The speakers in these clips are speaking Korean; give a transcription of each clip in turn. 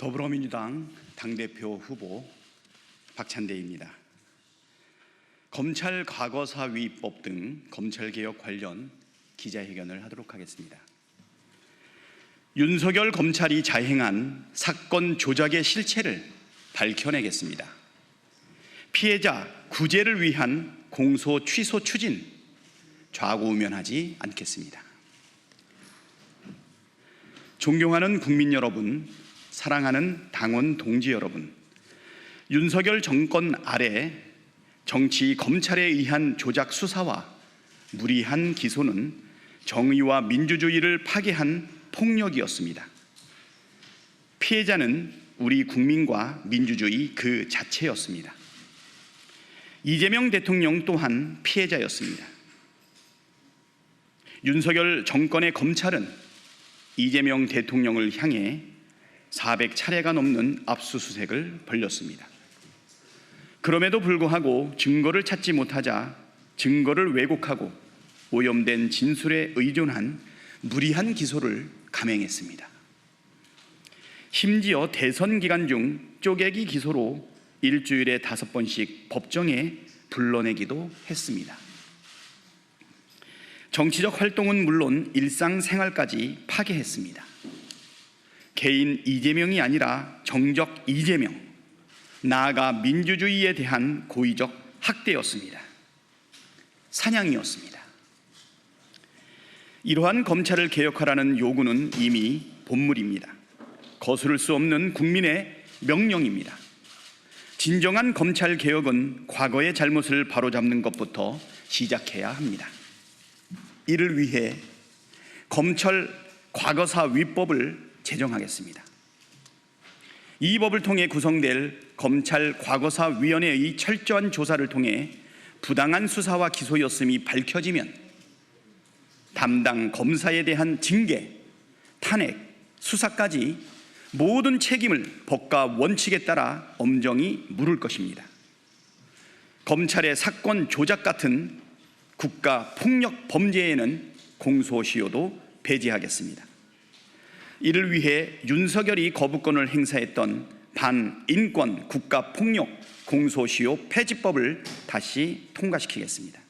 더불어민주당 당대표 후보 박찬대입니다. 검찰 과거사 위법 등 검찰개혁 관련 기자회견을 하도록 하겠습니다. 윤석열 검찰이 자행한 사건 조작의 실체를 밝혀내겠습니다. 피해자 구제를 위한 공소 취소 추진 좌고우면하지 않겠습니다. 존경하는 국민 여러분, 사랑하는 당원 동지 여러분, 윤석열 정권 아래 정치 검찰에 의한 조작 수사와 무리한 기소는 정의와 민주주의를 파괴한 폭력이었습니다. 피해자는 우리 국민과 민주주의 그 자체였습니다. 이재명 대통령 또한 피해자였습니다. 윤석열 정권의 검찰은 이재명 대통령을 향해 400차례가 넘는 압수수색을 벌였습니다. 그럼에도 불구하고 증거를 찾지 못하자 증거를 왜곡하고 오염된 진술에 의존한 무리한 기소를 감행했습니다. 심지어 대선 기간 중 쪼개기 기소로 일주일에 5번씩 법정에 불러내기도 했습니다. 정치적 활동은 물론 일상생활까지 파괴했습니다. 개인 이재명이 아니라 정적 이재명, 나아가 민주주의에 대한 고의적 학대였습니다. 사냥이었습니다. 이러한 검찰을 개혁하라는 요구는 이미 본물입니다. 거스를 수 없는 국민의 명령입니다. 진정한 검찰 개혁은 과거의 잘못을 바로잡는 것부터 시작해야 합니다. 이를 위해 검찰 과거사 위법을 제정하겠습니다. 이 법을 통해 구성될 검찰 과거사위원회의 철저한 조사를 통해 부당한 수사와 기소였음이 밝혀지면 담당 검사에 대한 징계, 탄핵, 수사까지 모든 책임을 법과 원칙에 따라 엄정히 물을 것입니다. 검찰의 사건 조작 같은 국가 폭력 범죄에는 공소시효도 배제하겠습니다. 이를 위해 윤석열이 거부권을 행사했던 반인권 국가폭력 공소시효 폐지법을 다시 통과시키겠습니다.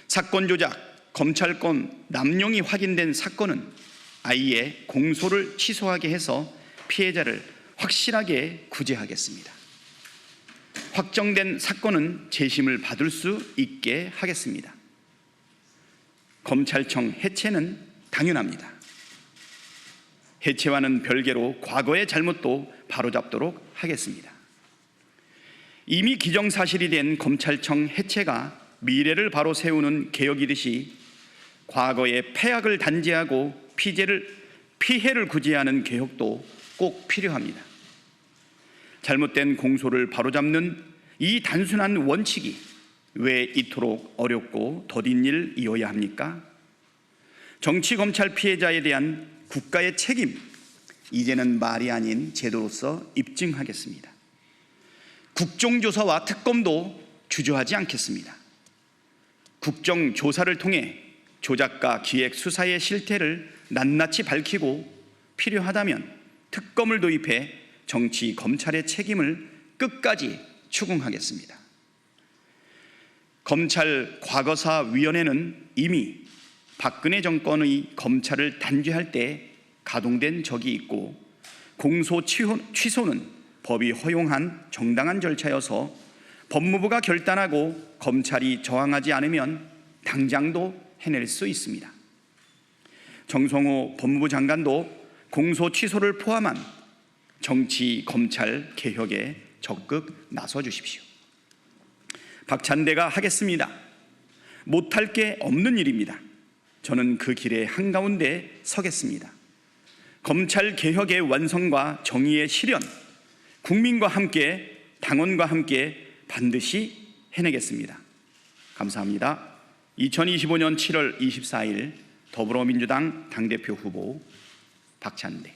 사건 조작, 검찰권 남용이 확인된 사건은 아예 공소를 취소하게 해서 피해자를 확실하게 구제하겠습니다. 확정된 사건은 재심을 받을 수 있게 하겠습니다. 검찰청 해체는 당연합니다. 해체와는 별개로 과거의 잘못도 바로잡도록 하겠습니다. 이미 기정사실이 된 검찰청 해체가 미래를 바로 세우는 개혁이듯이 과거의 폐악을 단죄하고 피해를 구제하는 개혁도 꼭 필요합니다. 잘못된 공소를 바로잡는 이 단순한 원칙이 왜 이토록 어렵고 더딘 일이어야 합니까? 정치 검찰 피해자에 대한 국가의 책임, 이제는 말이 아닌 제도로서 입증하겠습니다. 국정조사와 특검도 주저하지 않겠습니다. 국정조사를 통해 조작과 기획 수사의 실태를 낱낱이 밝히고 필요하다면 특검을 도입해 정치 검찰의 책임을 끝까지 추궁하겠습니다. 검찰 과거사위원회는 이미 박근혜 정권의 검찰을 단죄할 때 가동된 적이 있고 공소 취소는 법이 허용한 정당한 절차여서 법무부가 결단하고 검찰이 저항하지 않으면 당장도 해낼 수 있습니다. 정성호 법무부 장관도 공소 취소를 포함한 정치 검찰 개혁에 적극 나서 주십시오. 박찬대가 하겠습니다. 못할 게 없는 일입니다. 저는 그 길의 한가운데 서겠습니다. 검찰 개혁의 완성과 정의의 실현, 국민과 함께 당원과 함께 반드시 해내겠습니다. 감사합니다. 2025년 7월 24일 더불어민주당 당대표 후보 박찬대.